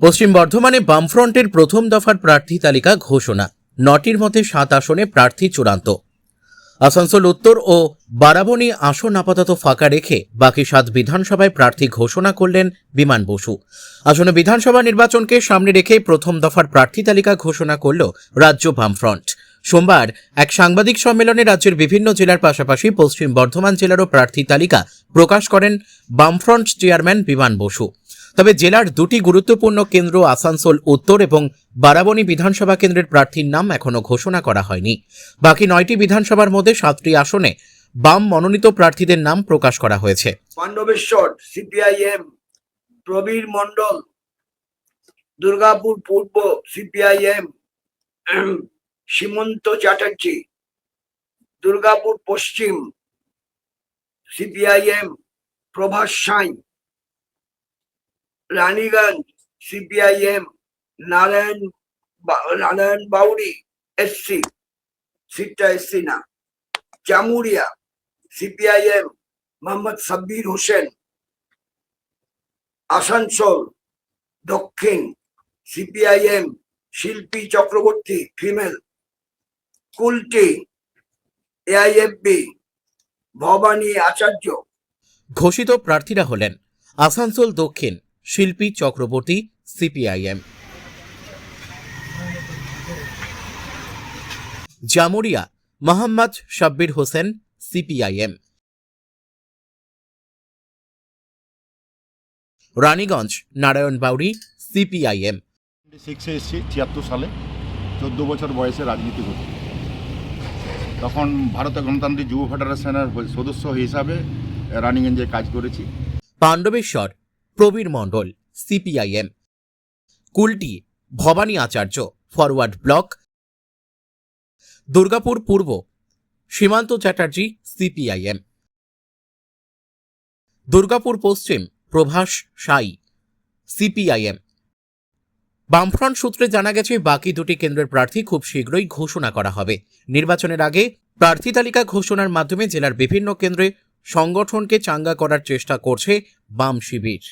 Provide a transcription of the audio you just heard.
পশ্চিম বর্ধমানে বামফ্রন্টের প্রথম দফার প্রার্থী তালিকা ঘোষণা। ৯টির মধ্যে ৭ আসনে প্রার্থী চূড়ান্ত। আসানসোল উত্তর ও বারাবণী আসন আপাতত ফাঁকা রেখে বাকি ৭ বিধানসভায় প্রার্থী ঘোষণা করলেন বিমান বসু। আসন্ন বিধানসভা নির্বাচনকে সামনে রেখে প্রথম দফার প্রার্থী তালিকা ঘোষণা করল রাজ্য বামফ্রন্ট। সোমবার এক সাংবাদিক সম্মেলনে রাজ্যের বিভিন্ন জেলার পাশাপাশি পশ্চিম বর্ধমান জেলারও প্রার্থী তালিকা প্রকাশ করেন বামফ্রন্ট চেয়ারম্যান বিমান বসু। তবে জেলার দুটি গুরুত্বপূর্ণ কেন্দ্র আসানসোল উত্তর এবং বারাবণী বিধানসভা কেন্দ্রের প্রার্থীর নাম এখনো ঘোষণা করা হয়নি। বাকি ৯টি বিধানসভার মধ্যে ৭টি আসনে বাম মনোনীত প্রার্থীদের নাম প্রকাশ করা হয়েছে। পাণ্ডবেশ্বর সিপিআইএম, প্রবীর মণ্ডল, দুর্গাপুর পূর্ব সিপিআইএম সীমন্ত চ্যাটার্জি, দুর্গাপুর পশ্চিম CPIM Prabhas Sai, Raniganj CPIM Narayan Bauri SC, সিটটা এসসি না। জামুরিয়া সিপিআইএম মোহাম্মদ সাব্বির হোসেন, আসানসোল দক্ষিণ CPIM Shilpi Chakraborty female, Kulti AIFB Bhabani Acharya. ঘোষিত প্রার্থীরা হলেন আসানসোল দক্ষিণ Shilpi Chakraborty CPIM, Jamuria Mohammad Sabbir Hossain CPIM, Raniganj Narayan Bauri CPIM. 76 এসেছি ৭৬ সালে, 14 বছর বয়সে রাজনীতি করি। তখন ভারতীয় গণতান্ত্রিক যুব ফেডারেশনের সদস্য হিসাবে রানীগঞ্জে কাজ করেছি। পাণ্ডবেশ্বর প্রবীর মণ্ডল সিপিআইএম, কুলটি ভবানী আচার্য ফরওয়ার্ড ব্লক, দুর্গাপুর পূর্ব সীমান্ত চ্যাটার্জি সিপিআইএম, দুর্গাপুর পশ্চিম প্রভাস সাঁই সিপিআইএম। বামফ্রন্ট সূত্রে জানা গেছে বাকি দুটি কেন্দ্রের প্রার্থী খুব শীঘ্রই ঘোষণা করা হবে। নির্বাচনের আগে প্রার্থী তালিকা ঘোষণার মাধ্যমে জেলার বিভিন্ন কেন্দ্রে সংগঠনকে চাঙ্গা করার চেষ্টা করছে বাম শিবির।